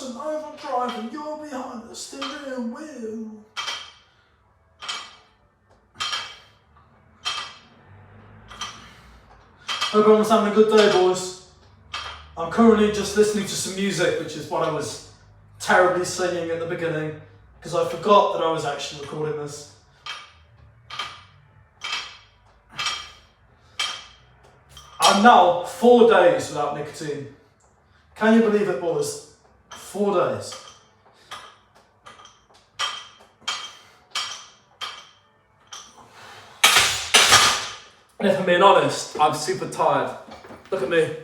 reversing overdrive and you're behind the steering wheel. Hope everyone's having a good day, boys. I'm currently just listening to some music, which is what I was terribly singing at the beginning, because I forgot that I was actually recording this. I'm now 4 days without nicotine. Can you believe it, boys? 4 days. And if I'm being honest, I'm super tired. Look at me.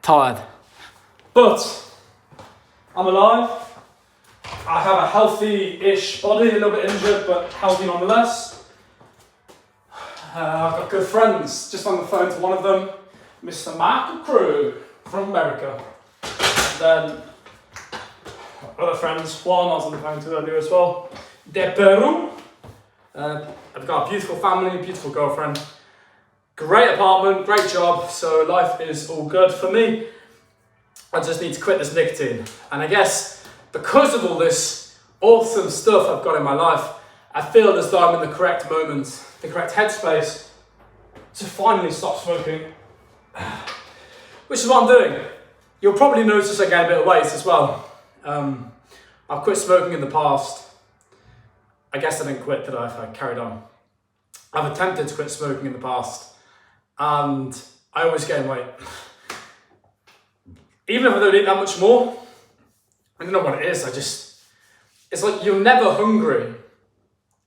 Tired. But I'm alive. I have a healthy-ish body, a little bit injured, but healthy nonetheless. I've got good friends. Just on the phone to one of them, Mr. Michael Crew from America. And then other friends, one I was on the phone to earlier as well, de Peru. I've got a beautiful family, a beautiful girlfriend, great apartment, great job, so life is all good for me. I just need to quit this nicotine. And I guess because of all this awesome stuff I've got in my life, I feel as though I'm in the correct moment, the correct headspace to finally stop smoking. Which is what I'm doing. You'll probably notice I gained a bit of weight as well. I've quit smoking in the past. I guess I didn't quit, did I, if I carried on? I've attempted to quit smoking in the past, and I always gain weight. Even if I don't eat that much more, I don't know what it is, it's like you're never hungry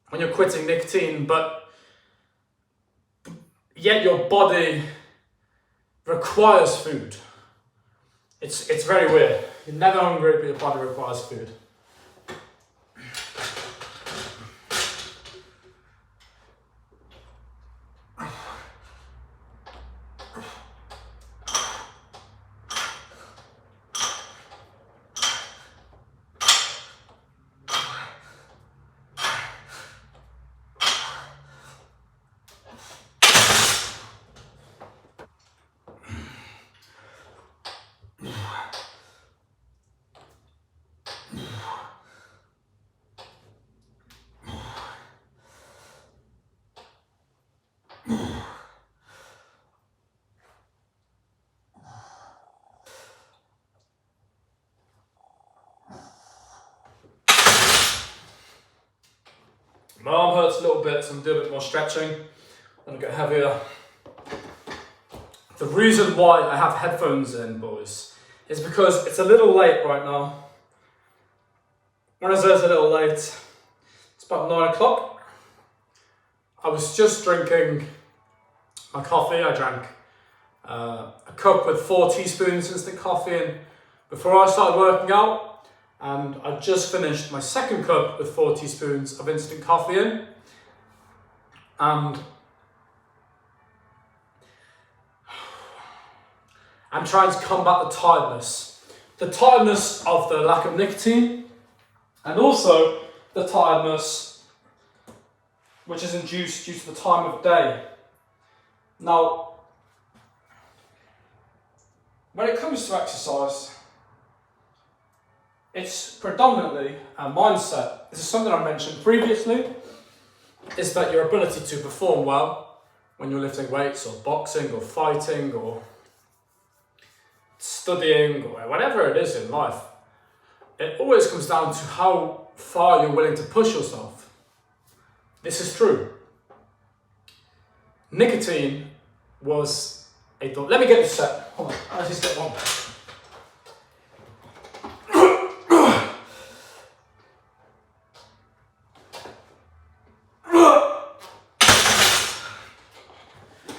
when you're quitting nicotine, but yet your body requires food. It's very weird. You're never hungry, but your body requires food. My arm hurts a little bit, so I'm doing a bit more stretching. I'm gonna get heavier. The reason why I have headphones in, boys, is because it's a little late right now. When I say it's a little late, it's about 9 o'clock. I was just drinking my coffee. I drank a cup with 4 teaspoons instant coffee in before I started working out. And I just finished my second cup with 4 teaspoons of instant coffee in. And I'm trying to combat the tiredness. The tiredness of the lack of nicotine, and also the tiredness which is induced due to the time of day. Now, when it comes to exercise, it's predominantly a mindset. This is something I mentioned previously, is that your ability to perform well when you're lifting weights or boxing or fighting or studying or whatever it is in life, it always comes down to how far you're willing to push yourself. This is true. Nicotine was a thought. Let me get this set. Hold on, let's just get one.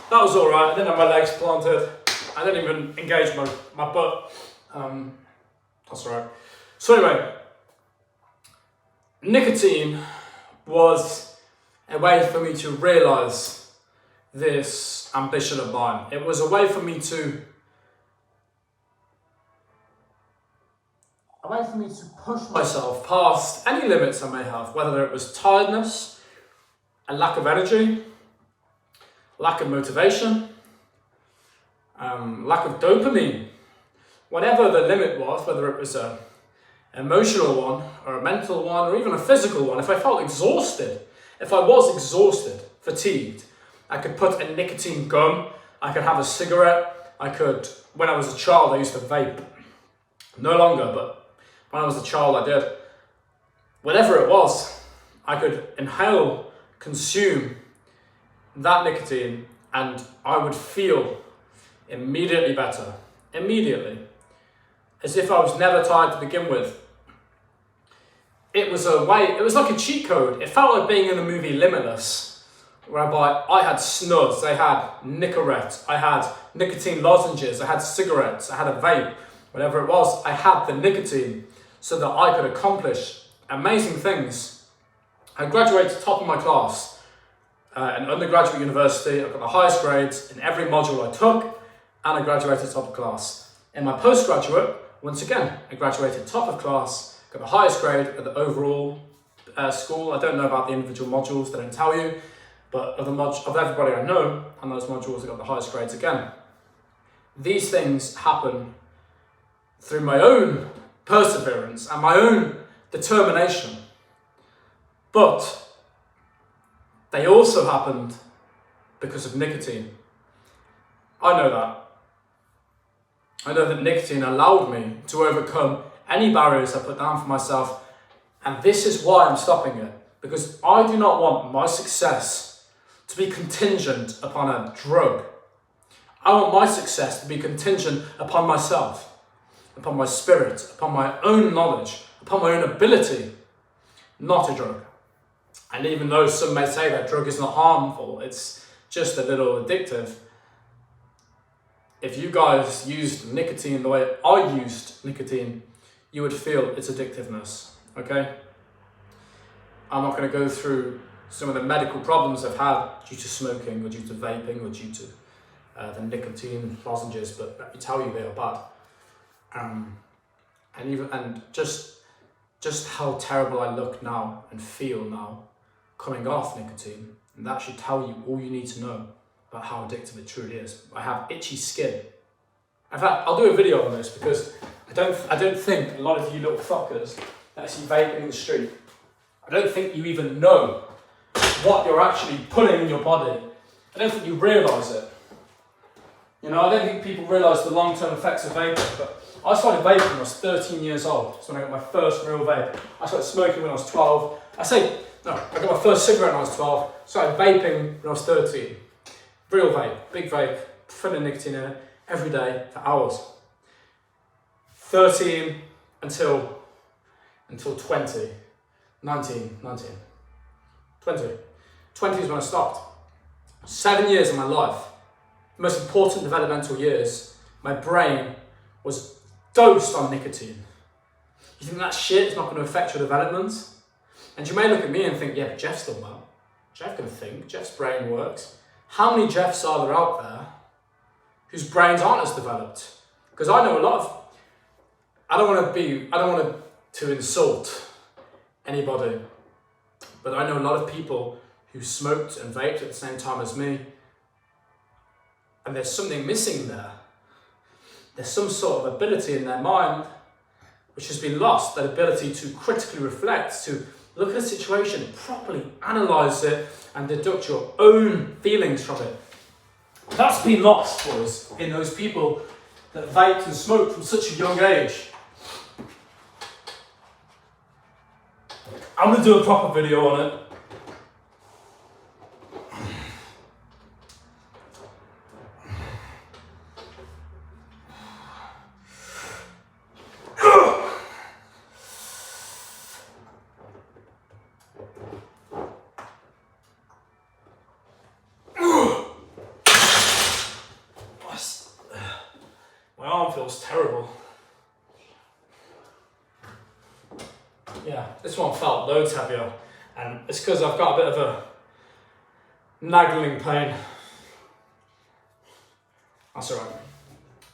That was alright. I didn't have my legs planted. I didn't even engage my butt. That's alright. So anyway, nicotine was a way for me to realise this ambition of mine. It was a way for me to push myself past any limits I may have, whether it was tiredness, a lack of energy, lack of motivation, lack of dopamine, whatever the limit was, whether it was an emotional one or a mental one or even a physical one, if I felt exhausted, if I was exhausted, fatigued, I could put a nicotine gum, I could have a cigarette, I could, when I was a child, I used to vape. No longer, but when I was a child, I did. Whatever it was, I could inhale, consume that nicotine, and I would feel immediately better. Immediately. As if I was never tired to begin with. It was like a cheat code. It felt like being in the movie Limitless, whereby I had snuds, I had Nicorette, I had nicotine lozenges, I had cigarettes, I had a vape, whatever it was, I had the nicotine so that I could accomplish amazing things. I graduated top of my class in undergraduate university. I got the highest grades in every module I took, and I graduated top of class. In my postgraduate, once again, I graduated top of class, got the highest grade at the overall school. I don't know about the individual modules, they don't tell you, but of everybody I know on those modules, I got the highest grades again. These things happen through my own perseverance and my own determination. But they also happened because of nicotine. I know that. I know that nicotine allowed me to overcome any barriers I put down for myself, and this is why I'm stopping it, because I do not want my success to be contingent upon a drug. I want my success to be contingent upon myself, upon my spirit, upon my own knowledge, upon my own ability, not a drug. And even though some may say that drug is not harmful, it's just a little addictive, if you guys used nicotine the way I used nicotine, you would feel its addictiveness, okay? I'm not going to go through some of the medical problems I've had due to smoking or due to vaping or due to the nicotine lozenges, but let me tell you, they are bad. And just how terrible I look now and feel now coming off nicotine, and that should tell you all you need to know about how addictive it truly is. I have itchy skin. In fact, I'll do a video on this because I don't think a lot of you little fuckers that see vaping in the street, I don't think you even know what you're actually putting in your body. I don't think you realise it. You know, I don't think people realise the long-term effects of vaping, but I started vaping when I was 13 years old. That's when I got my first real vape. I started smoking when I was 12. I got my first cigarette when I was 12. Started vaping when I was 13. Real vape, big vape, full of nicotine in it, every day for hours. 13 until 20. 19. 20. 20 is when I stopped. 7 years of my life, the most important developmental years, my brain was dosed on nicotine. You think that shit is not going to affect your development? And you may look at me and think, yeah, but Jeff's done well. Jeff can think, Jeff's brain works. How many Jeffs are there out there whose brains aren't as developed? Because I know a lot of, I don't want to insult anybody, but I know a lot of people who smoked and vaped at the same time as me, and there's something missing there. There's some sort of ability in their mind which has been lost, that ability to critically reflect, to look at a situation, properly analyse it, and deduct your own feelings from it. That's been lost, boys, in those people that vaped and smoked from such a young age. I'm going to do a proper video on it. My arm feels terrible. Yeah, this one felt loads heavier, and it's because I've got a bit of a nagging pain. That's alright.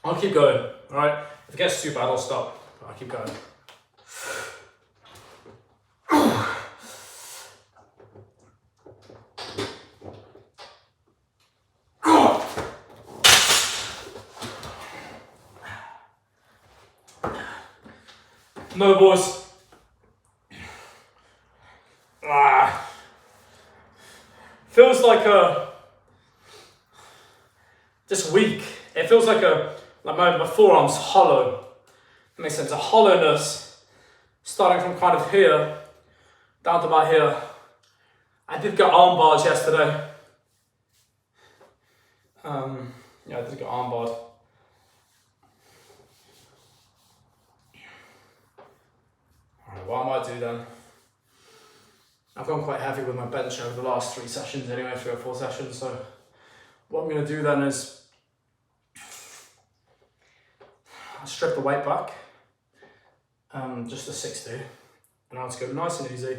I'll keep going, alright? If it gets too bad, I'll stop, but I'll keep going. No, boys. Feels like this week, it feels like my forearm's hollow. It makes sense, a hollowness starting from kind of here down to about here. I did get arm bars yesterday. Yeah, I did get arm barred. Alright, what I might do then, I've gone quite heavy with my bench over the last 3 sessions anyway, 3 or 4 sessions, so what I'm going to do then is I'll strip the weight back, just to 60, and I'll just go nice and easy,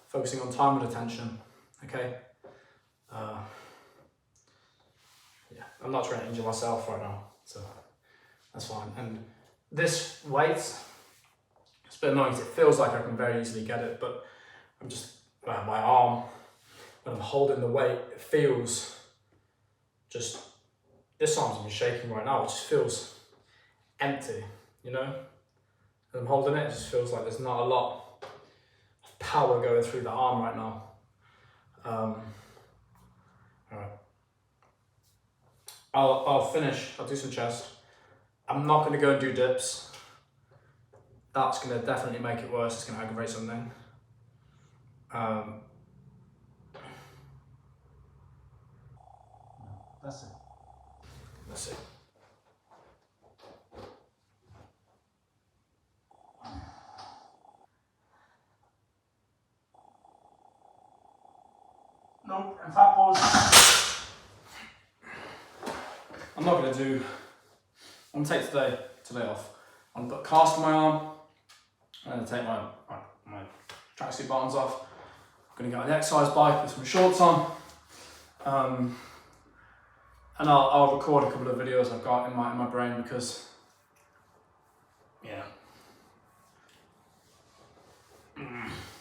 focusing on time and attention, okay? Yeah, I'm not trying to injure myself right now, so that's fine. And this weight, it's a bit annoying because it feels like I can very easily get it, but I'm just, my arm, when I'm holding the weight, it feels just, this arm's even shaking right now, it just feels empty, you know? And I'm holding it, it just feels like there's not a lot of power going through the arm right now. Alright. I'll finish, I'll do some chest. I'm not going to go and do dips. That's going to definitely make it worse, it's going to aggravate something. That's it. Let's see. Nope, in fact, boys, I'm not going to do, I'm going to take today off. I'm going to put a cast on my arm. I'm going to take my tracksuit buttons off. I'm going to get an exercise bike with some shorts on. And I'll record a couple of videos I've got in my brain because, yeah,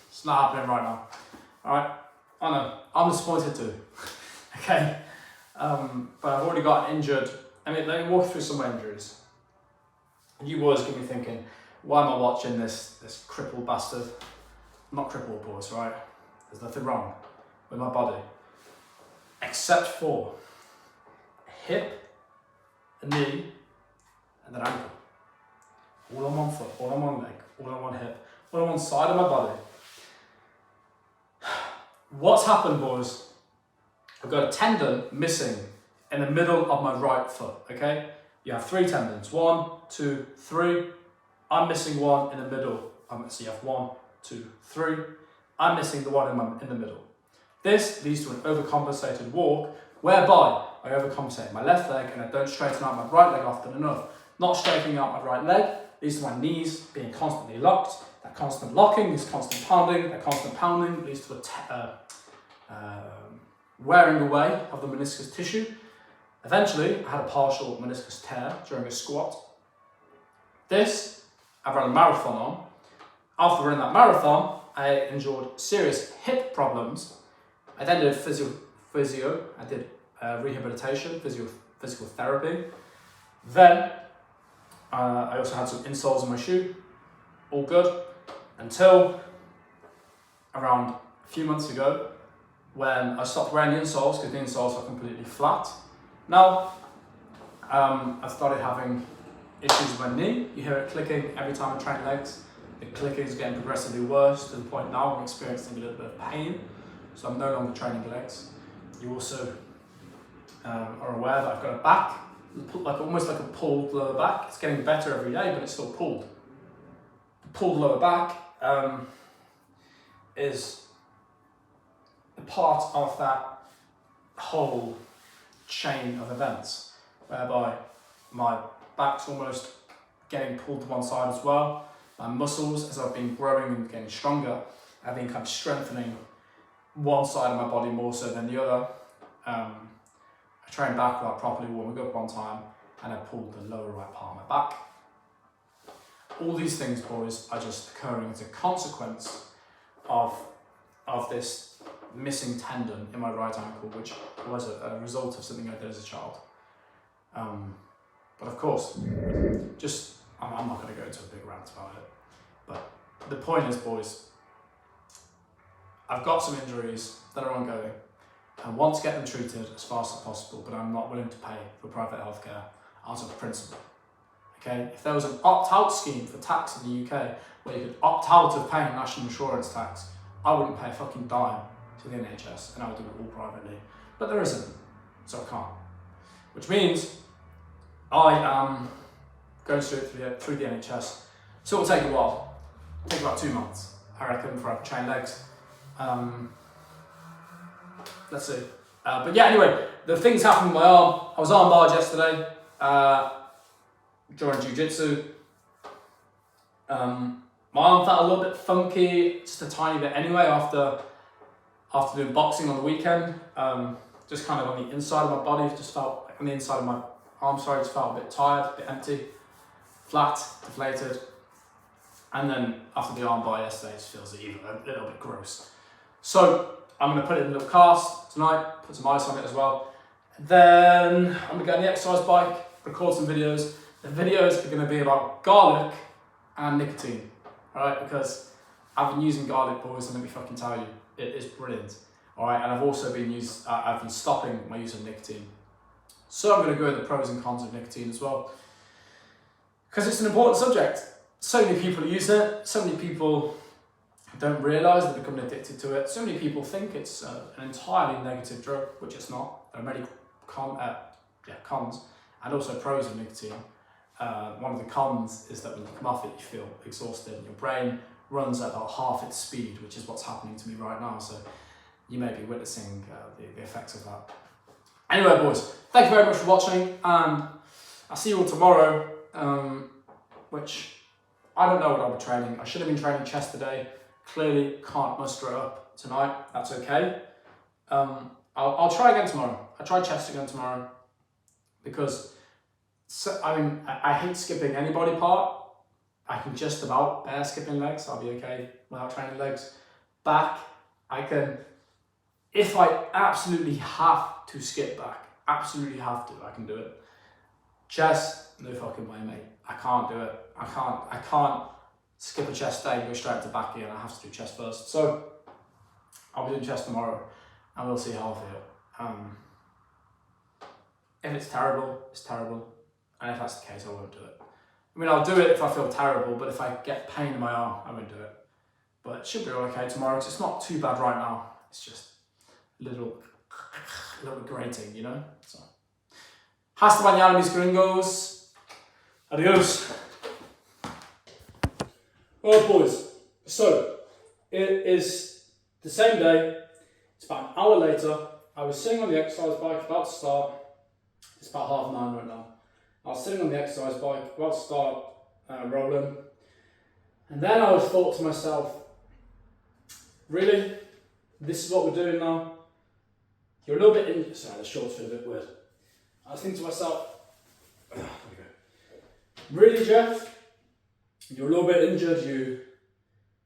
it's not happening right now. Alright, I know, I'm disappointed too. Okay, but I've already got injured. I mean, let me walk through some of my injuries. You boys could be thinking, why am I watching this crippled bastard? I'm not crippled, boys, right? There's nothing wrong with my body, except for a hip, a knee, and an ankle. All on one foot, all on one leg, all on one hip, all on one side of my body. What's happened, boys? I've got a tendon missing in the middle of my right foot, okay? You have 3 tendons, 1, 2, 3. I'm missing one in the middle. So you have 1, 2, 3. I'm missing the one in the middle. This leads to an overcompensated walk, whereby I overcompensate my left leg and I don't straighten out my right leg often enough. Not straightening out my right leg leads to my knees being constantly locked. That constant locking is constant pounding. That constant pounding leads to a wearing away of the meniscus tissue. Eventually, I had a partial meniscus tear during a squat. This, I ran a marathon on. After running that marathon, I endured serious hip problems. I then did physio. I did rehabilitation, physical therapy. Then, I also had some insoles in my shoe. All good. Until around a few months ago, when I stopped wearing the insoles because the insoles were completely flat. Now, I started having issues with my knee. You hear it clicking every time I train legs. The clicking is getting progressively worse to the point now I'm experiencing a little bit of pain. So I'm no longer training legs. You also are aware that I've got a back, almost like a pulled lower back. It's getting better every day, but it's still pulled. The pulled lower back is a part of that whole chain of events, whereby my back's almost getting pulled to one side as well. My muscles, as I've been growing and getting stronger, I've been kind of strengthening one side of my body more so than the other. I trained back without properly warming up one time, and I pulled the lower right part of my back. All these things, boys, are just occurring as a consequence of this missing tendon in my right ankle, which was a result of something I did as a child. But of course, I'm not going to go into a big rant about it. But the point is, boys, I've got some injuries that are ongoing. I want to get them treated as fast as possible, but I'm not willing to pay for private healthcare out of principle. Okay, if there was an opt-out scheme for tax in the UK where you could opt out of paying national insurance tax, I wouldn't pay a fucking dime to the NHS and I would do it all privately. But there isn't, so I can't. Which means I am going straight through the NHS. So it'll take a while. It'll take about 2 months, I reckon, before I can train legs. Let's see. But yeah, anyway, the things happened with my arm. I was arm barred yesterday during jiu-jitsu. My arm felt a little bit funky, just a tiny bit anyway, after doing boxing on the weekend. Just kind of on the inside of my body, just felt like on the inside of my arm, just felt a bit tired, a bit empty, flat, deflated. And then after the arm bar yesterday, it just feels even a little bit gross. So I'm going to put it in a little cast tonight, put some ice on it as well. Then I'm going to get on the exercise bike, record some videos. The videos are going to be about garlic and nicotine, alright? Because I've been using garlic, boys, and let me fucking tell you, it is brilliant. Alright, and I've also been I've been stopping my use of nicotine. So I'm going to go over the pros and cons of nicotine as well. Because it's an important subject. So many people use it, so many people don't realise they're becoming addicted to it. So many people think it's an entirely negative drug, which it's not. There are many cons and also pros of nicotine. One of the cons is that when you come off it, you feel exhausted. Your brain runs at about half its speed, which is what's happening to me right now. So you may be witnessing the effects of that. Anyway, boys, thank you very much for watching, and I'll see you all tomorrow, which I don't know what I'll be training. I should have been training chest today. Clearly can't muster it up tonight. That's okay. I'll try again tomorrow. I'll try chest again tomorrow because, I hate skipping any body part. I can just about bear skipping legs. I'll be okay without training legs. Back, I can, if I absolutely have to skip back, absolutely have to, I can do it. Chest, no fucking way, mate. I can't do it. I can't skip a chest day and go straight to back here, and I have to do chest first. So I'll be doing chest tomorrow and we'll see how I feel. If it's terrible, it's terrible. And if that's the case, I won't do it. I mean, I'll do it if I feel terrible, but if I get pain in my arm, I won't do it. But it should be okay tomorrow because it's not too bad right now. It's just a little bit grating, you know? So, hasta mañana, mis gringos. Adios. Alright, boys. So, it is the same day. It's about an hour later. I was sitting on the exercise bike, about to start. It's about 9:30 right now. I was sitting on the exercise bike, about to start rolling. And then I thought to myself, really? This is what we're doing now? You're a little bit injured. Sorry, the shorts feel a bit weird. I was thinking to myself, really, Jeff? You're a little bit injured.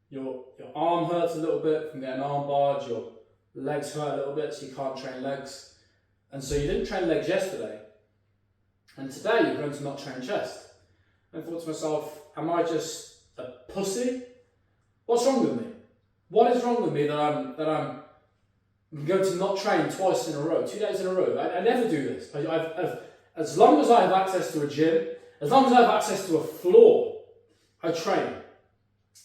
Your arm hurts a little bit from getting arm barred. Your legs hurt a little bit, so you can't train legs. And so you didn't train legs yesterday. And today you're going to not train chest. And I thought to myself, am I just a pussy? What's wrong with me? What is wrong with me that I'm going to not train twice in a row, 2 days in a row? I never do this. As long as I have access to a gym, as long as I have access to a floor, I train.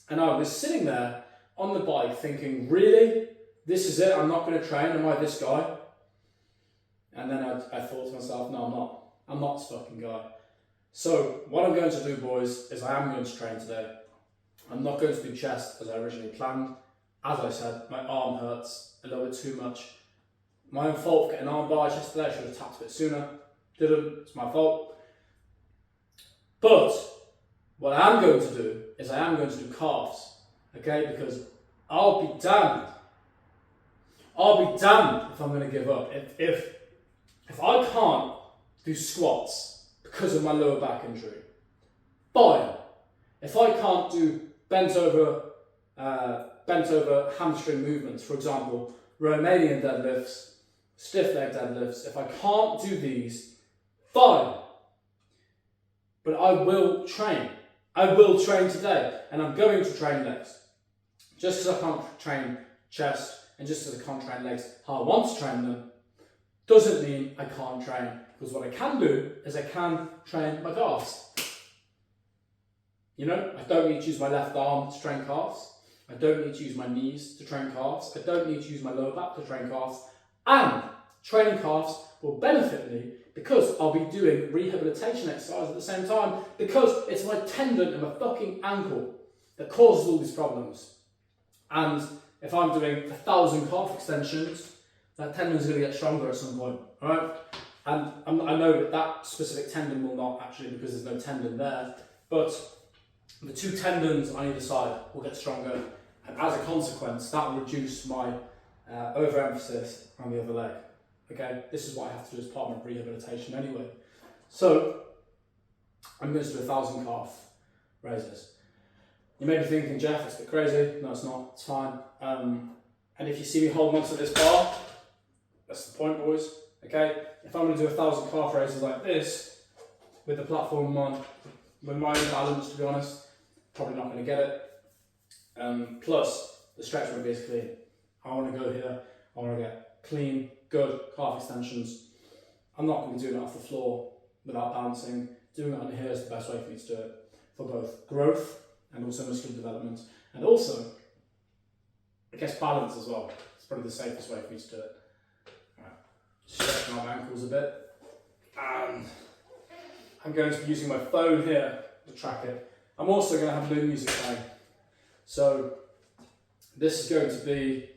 And I was sitting there on the bike thinking, really? This is it? I'm not going to train? Am I this guy? And then I thought to myself, no, I'm not. I'm not this fucking guy. So what I'm going to do, boys, is I am going to train today. I'm not going to do chest as I originally planned. As I said, my arm hurts a little bit too much. My own fault for getting arm bars yesterday. I should have tapped a bit sooner. Didn't. It's my fault. But what I am going to do is I am going to do calves. Okay? Because I'll be damned. I'll be damned if I'm going to give up. If I can't do squats because of my lower back injury, fine. If I can't do bent over hamstring movements, for example, Romanian deadlifts, stiff leg deadlifts, if I can't do these, fine. But I will train. I will train today, and I'm going to train legs. Just because I can't train chest, and just because I can't train legs how I want to train them, doesn't mean I can't train. Because what I can do is I can train my calves. You know, I don't need to use my left arm to train calves. I don't need to use my knees to train calves. I don't need to use my lower back to train calves. And training calves will benefit me because I'll be doing rehabilitation exercise at the same time, because it's my tendon in my fucking ankle that causes all these problems. And if I'm doing 1,000 calf extensions, that tendon is going to get stronger at some point, alright? And I know that that specific tendon will not actually, because there's no tendon there, but the two tendons on either side will get stronger, and as a consequence, that will reduce my overemphasis on the other leg. Okay, this is what I have to do as part of my rehabilitation anyway. So I'm going to do 1,000 calf raises. You may be thinking, Jeff, it's a bit crazy. No, it's not. It's fine. And if you see me holding onto this bar, that's the point, boys. Okay, if I'm going to do 1,000 calf raises like this with the platform on, with my own balance, to be honest, probably not going to get it. Plus, the stretch won't be as clean. I want to go here. I want to get clean, good calf extensions. I'm not going to be doing it off the floor without balancing. Doing it on here is the best way for me to do it for both growth and also muscular development, and also, I guess, balance as well. It's probably the safest way for me to do it. Right. Stretching my ankles a bit, and I'm going to be using my phone here to track it. I'm also going to have no music playing, so this is going to be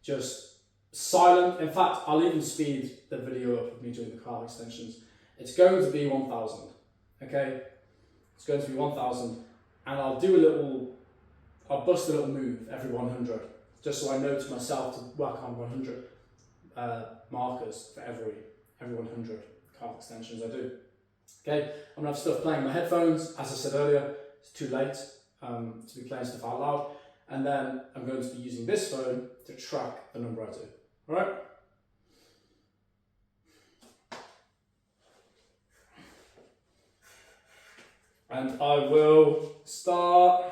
just silent. In fact, I'll even speed the video up of me doing the calf extensions. It's going to be 1,000, okay? It's going to be 1,000, and I'll bust a little move every 100, just so I know to myself to work on 100 markers for every 100 calf extensions I do. Okay, I'm going to have stuff playing in my headphones. As I said earlier, it's too late to be playing stuff out loud. And then I'm going to be using this phone to track the number I do. Alright? And I will start.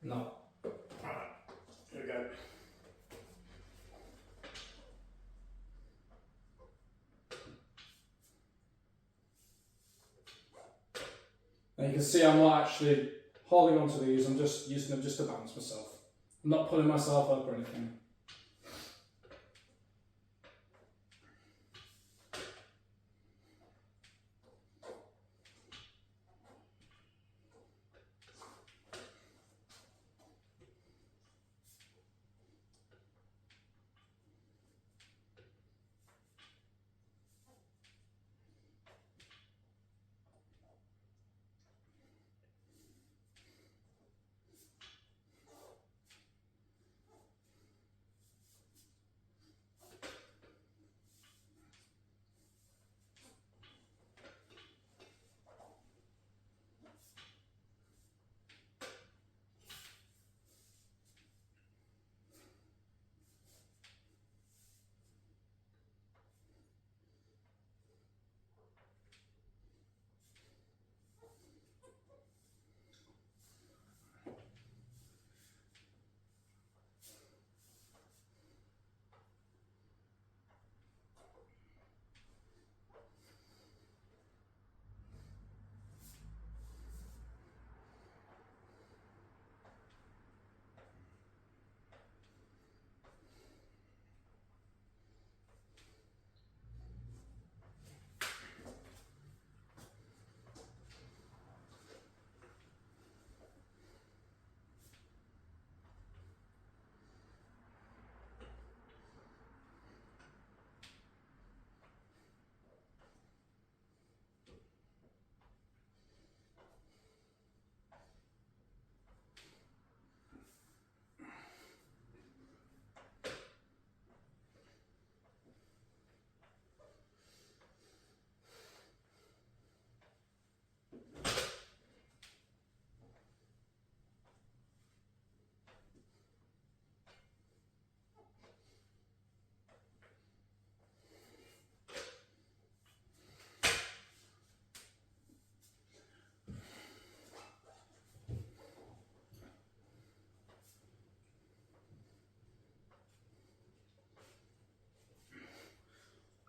No. Alright, here we go. And you can see I'm not actually holding on to these, I'm just using them just to balance myself. I'm not pulling myself up or anything.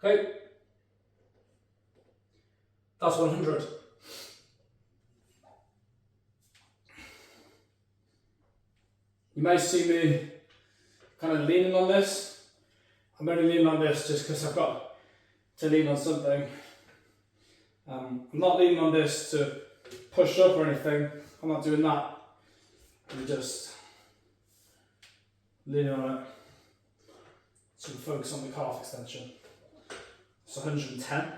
Okay, that's 100. You may see me kind of leaning on this. I'm only leaning on this just because I've got to lean on something. I'm not leaning on this to push up or anything. I'm not doing that. I'm just leaning on it to focus on the calf extension. It's 110.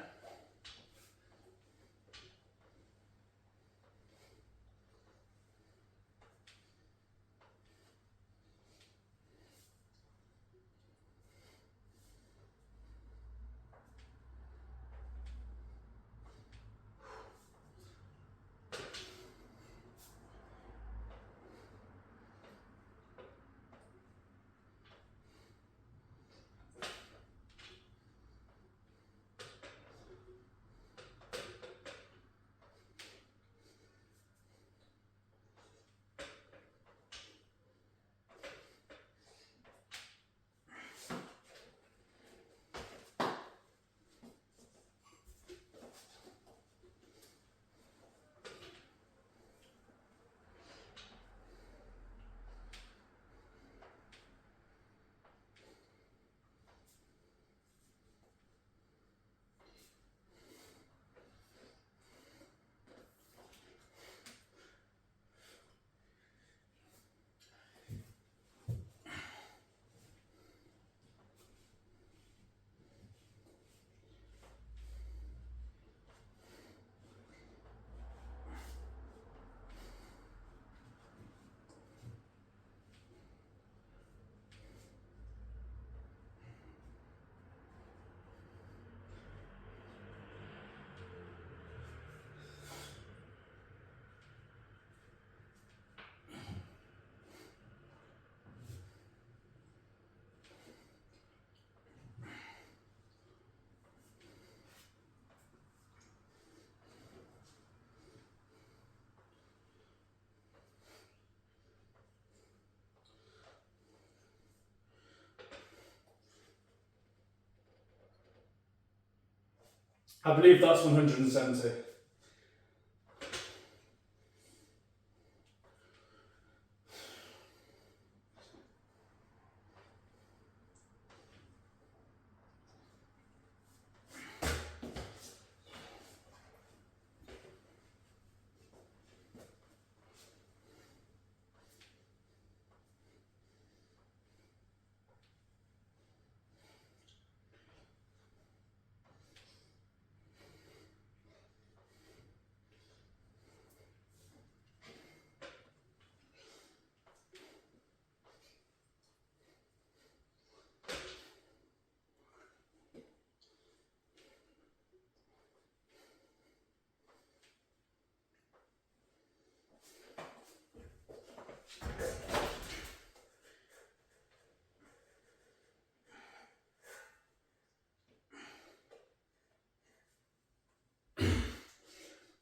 I believe that's 170.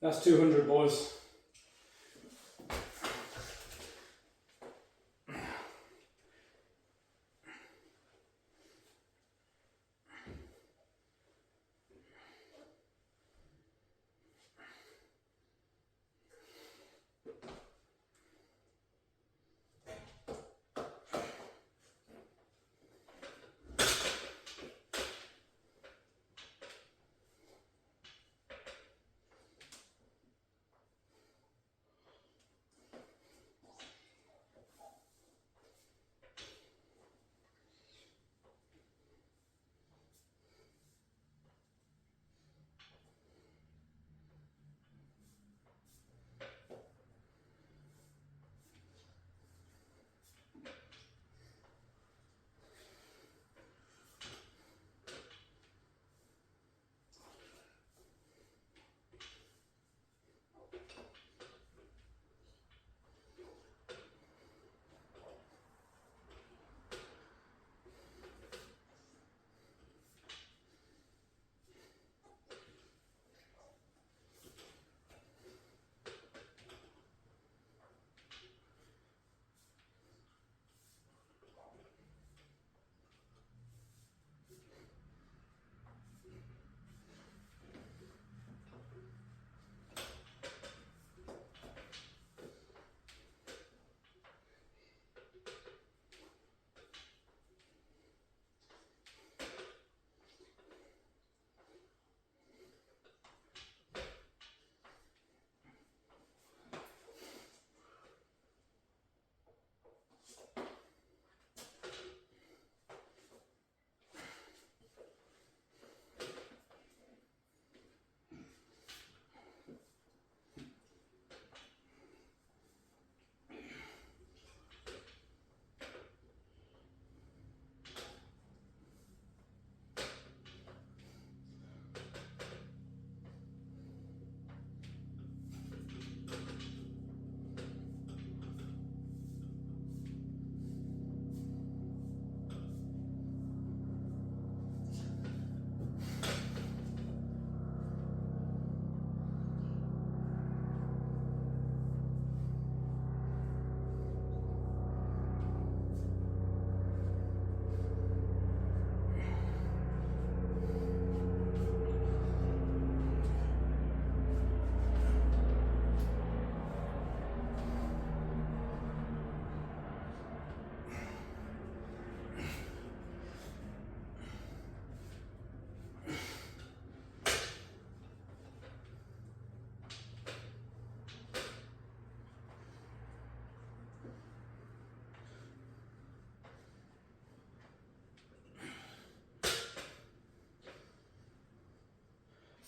That's 200, boys.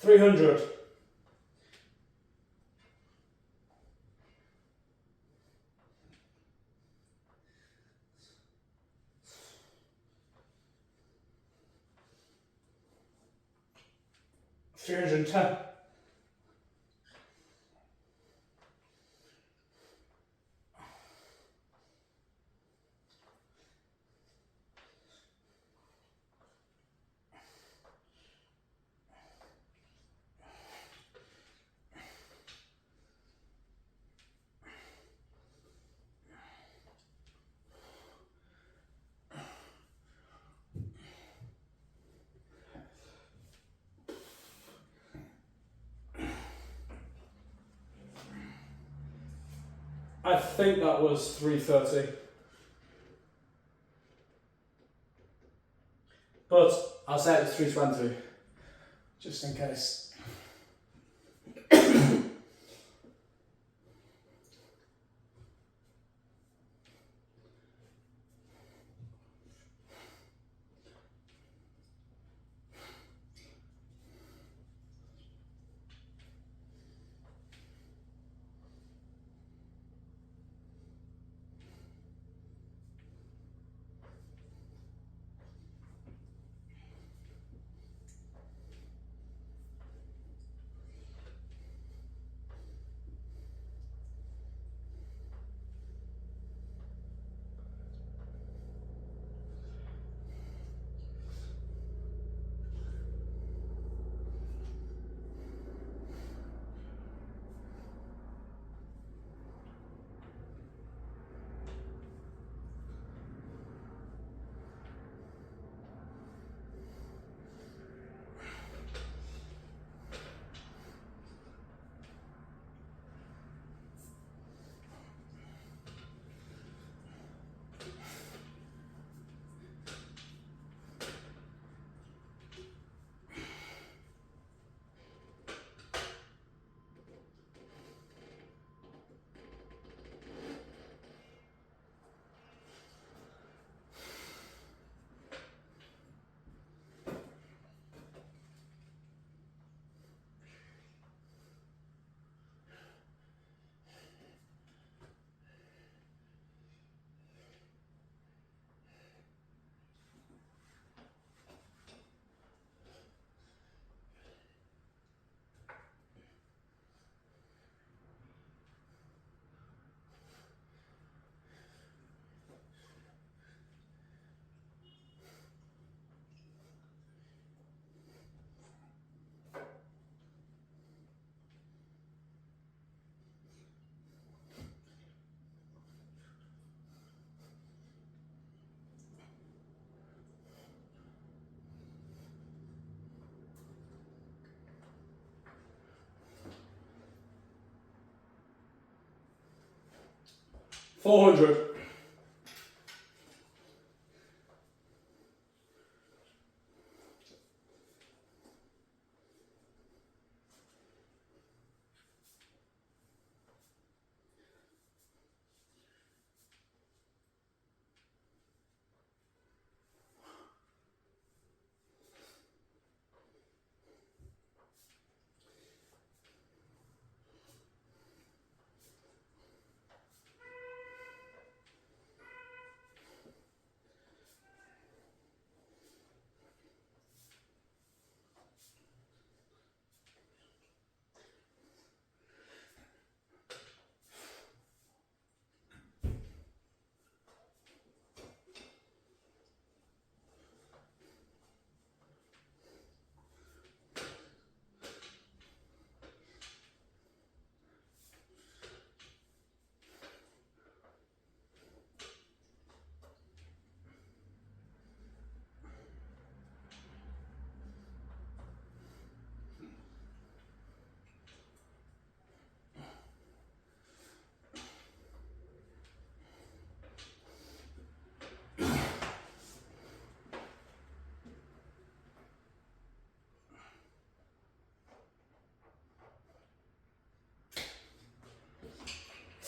300. 310. 'I think that was 330. But I'll say it was 320, just in case. 400.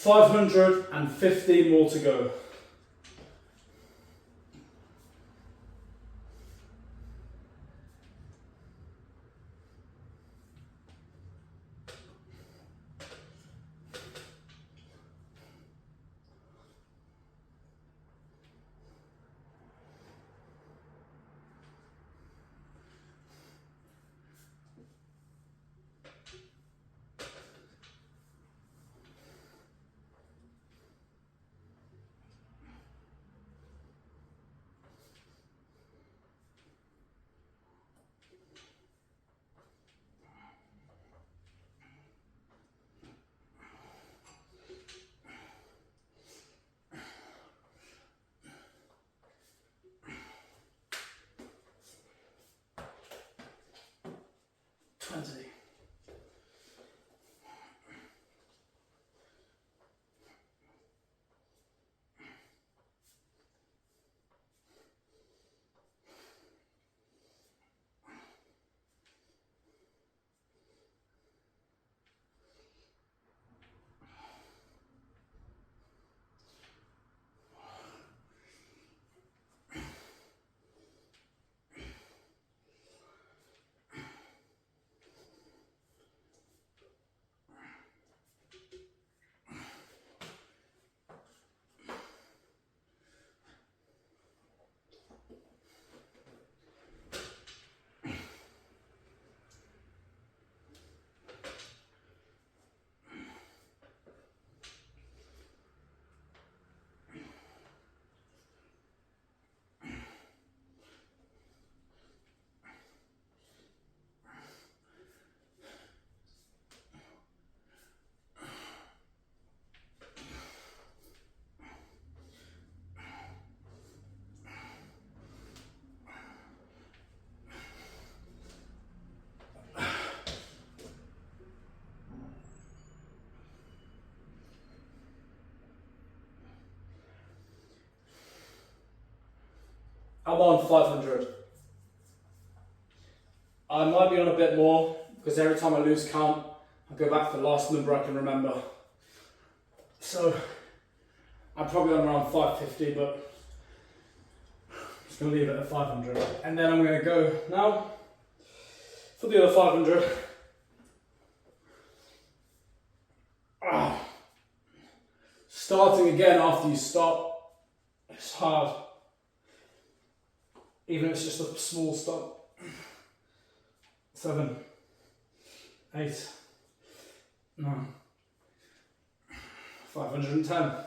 550 more to go. 20. I'm on 500. I might be on a bit more because every time I lose count, I go back to the last number I can remember. So I'm probably on around 550, but I'm just going to leave it at 500. And then I'm going to go now for the other 500. Starting again after you stop, it's hard. Even if it's just a small stop. 7, 8, 9, 510.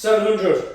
$700.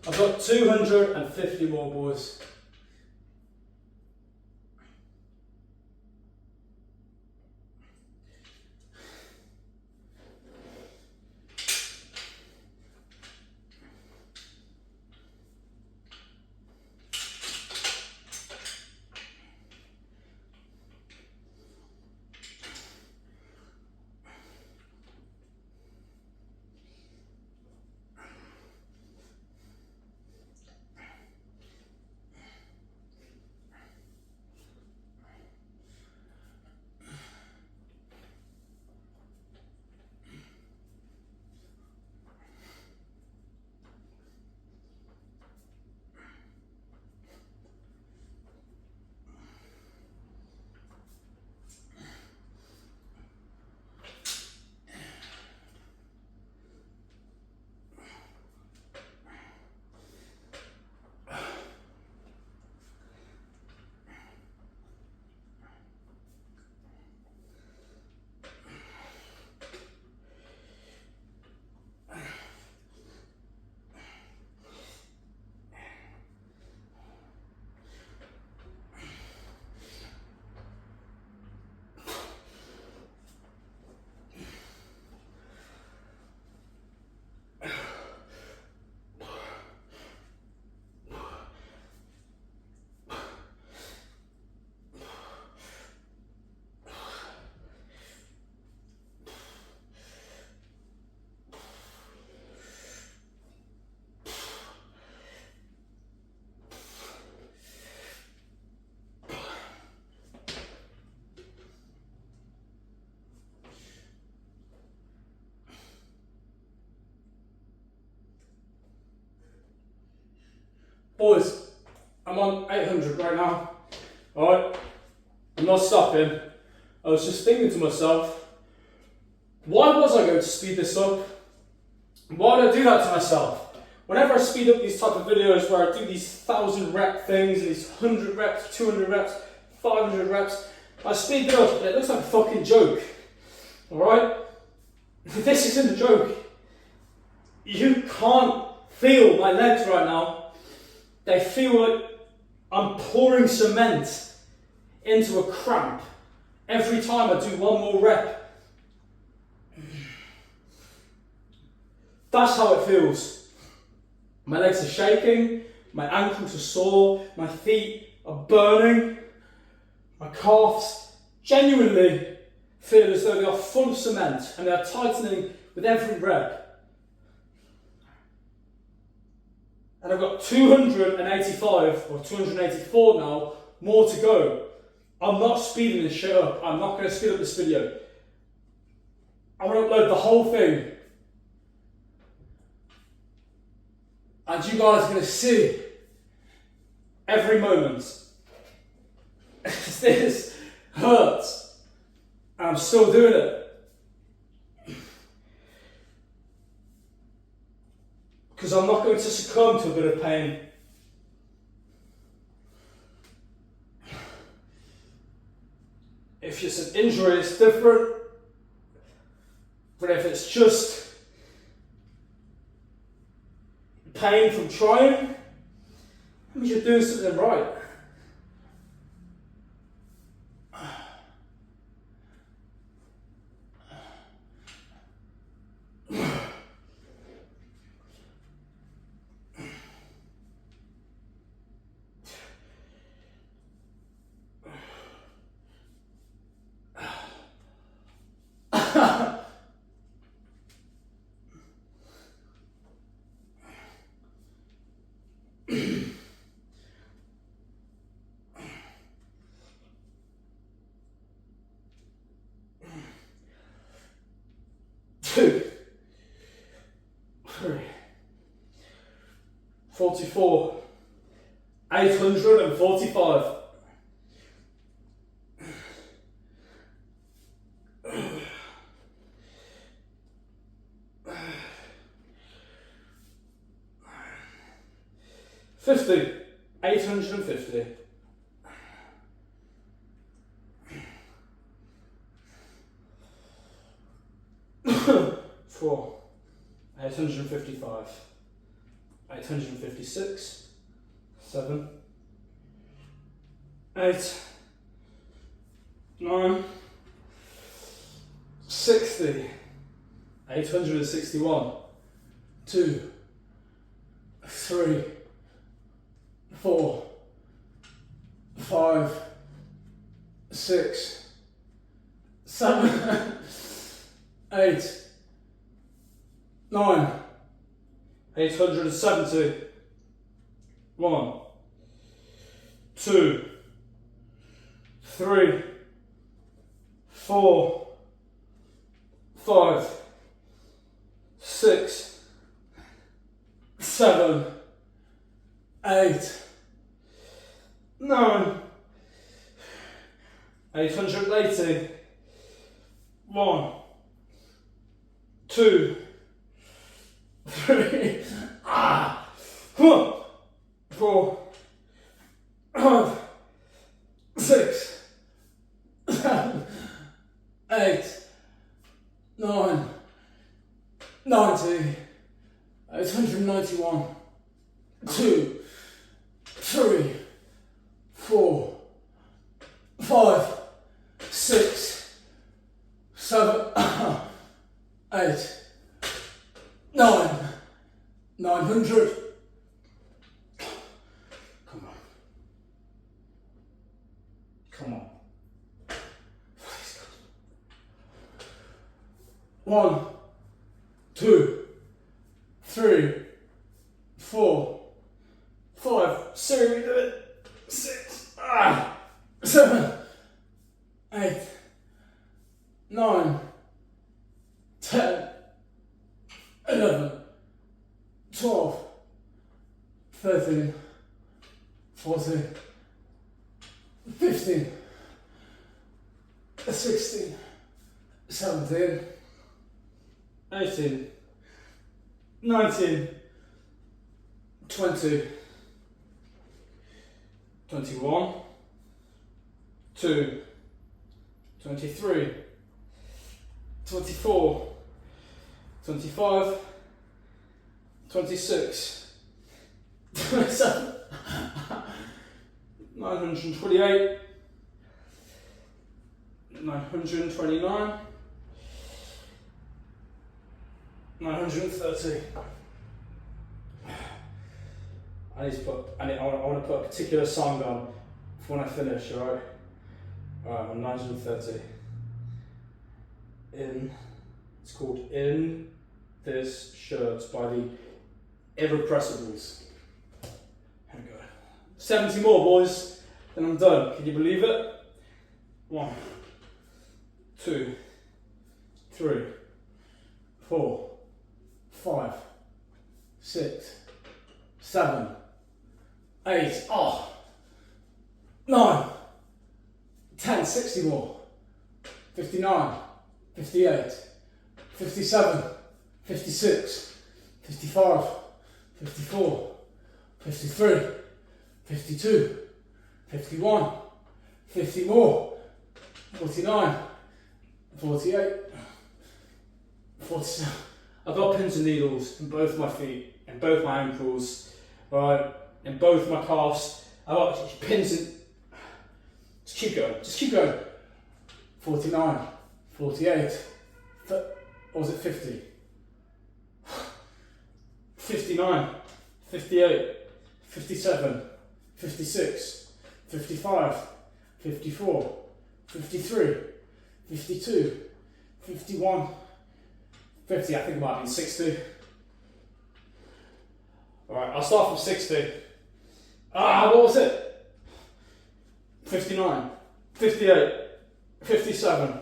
I've got 250 more, boys. Boys, I'm on 800 right now. Alright, I'm not stopping. I was just thinking to myself, why was I going to speed this up? Why did I do that to myself? Whenever I speed up these type of videos where I do these 1,000 rep things, these 100 reps, 200 reps, 500 reps, I speed it up and it looks like a fucking joke. Alright? This isn't a joke. You can't feel my legs right now. They feel like I'm pouring cement into a cramp every time I do one more rep. That's how it feels. My legs are shaking, my ankles are sore, my feet are burning, my calves genuinely feel as though they are full of cement and they are tightening with every rep. And I've got 285 or 284 now more to go. I'm not speeding this shit up. I'm not going to speed up this video. I'm going to upload the whole thing. And you guys are going to see every moment. This hurts. And I'm still doing it. Because I'm not going to succumb to a bit of pain. If it's an injury, it's different. But if it's just pain from trying, that means you're doing something right. Two, 3, 44, 845. $50, 850. 4, 855, 856, 7, 8, 9, 60, 861, 2, 3, 4, 5, 6, 7, 8, 9, 870, 1, 2, 3, 4, 5, 6, 7, 8, 9, 880, 1, 2, 3, 4, 5, 6, 7, 8, 9, 90, 891, 2, 3, 4, 5, 6, 7, 8, 9, 900. Come on. Come on. Please, God. 1, 2, 3, 4, 5. Sorry, we do it. 6, 7, 8, 9, 10, 11, 12, 13, 14, 15, 16, 17, 18, 19, 20, 21, 2, 23, 24, 25, 26, 27, 928, 929, 930. I want to put a particular song on for when I finish, alright? Alright, I'm 930. It's called In This Shirt by the Irrepressibles. There we go. 70 more, boys, then I'm done. Can you believe it? 1, 2, 3, 4, 5, 6, 7, 8, 9, 10, 60 more. 59, 58, 57, 56, 55, 54, 53, 52, 51, 50 more, 49, 48, 47. I've got pins and needles in both my feet, in both my ankles, right, in both my calves. I've got pins and... Just keep going. 49, 48, or was it 50? 59, 58, 57, 56, 55, 54, 53, 52, 51, 50, I think it might have been 60. Alright, I'll start from 60. What was it? 59, 58, 57,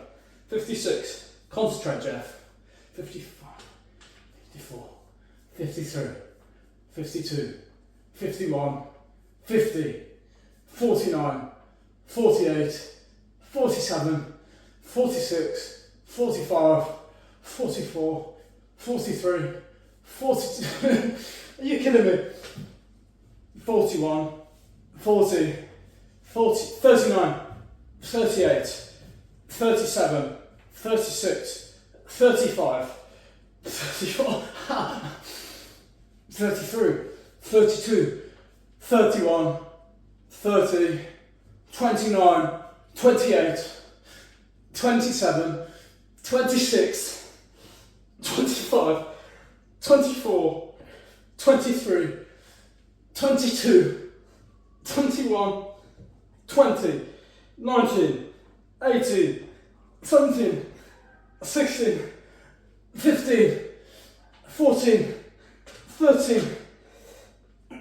56, concentrate, Jeff. 55, 54, 53, 52, 51, 50, 49, 48, 47, 46, 45, 44, 43, 42, are you kidding me? 41, 40, 39, 38, 37, 36, 35, 34, 33, 32, 31, 30, 29, 28, 27, 26, 25, 24, 23, 22, 21, 20, 19, 18, 17, 16, 15, 14, 13,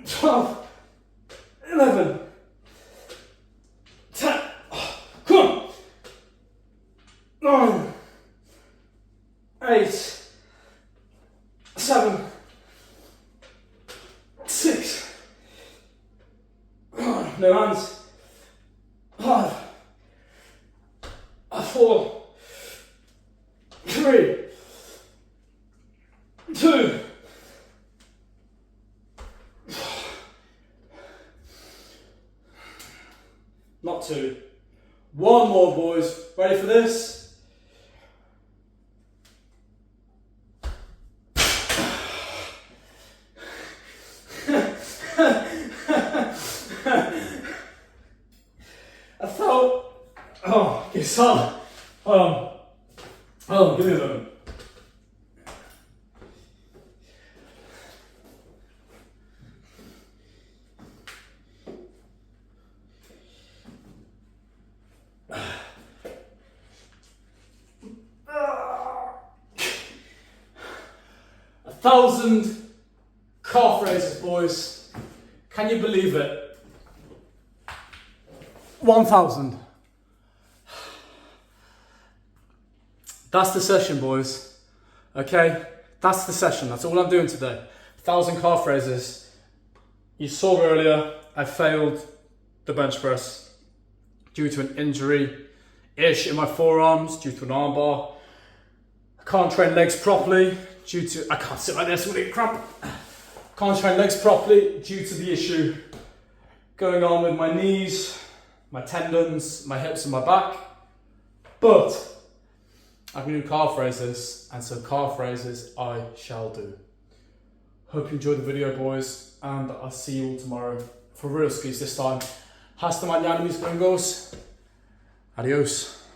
12, 11, 10, come on, 9, 8, 7, 6, no hands, 5, 4, 3, 2, not 2, 1 more, boys. Ready for this? I felt, it's on. Give me a moment. A 1,000 calf raises, boys. Can you believe it? 1,000. That's the session, boys. Okay? That's the session. That's all I'm doing today. 1,000 calf raises. You saw earlier, I failed the bench press due to an injury-ish in my forearms, due to an armbar. I can't train legs properly due to, I can't sit like this, will it cramp? Can't train legs properly due to the issue going on with my knees, my tendons, my hips and my back. But I can do calf raises, and so calf raises I shall do. Hope you enjoyed the video, boys, and I'll see you all tomorrow for real skis this time. Hasta mañana, mis gringos. Adios.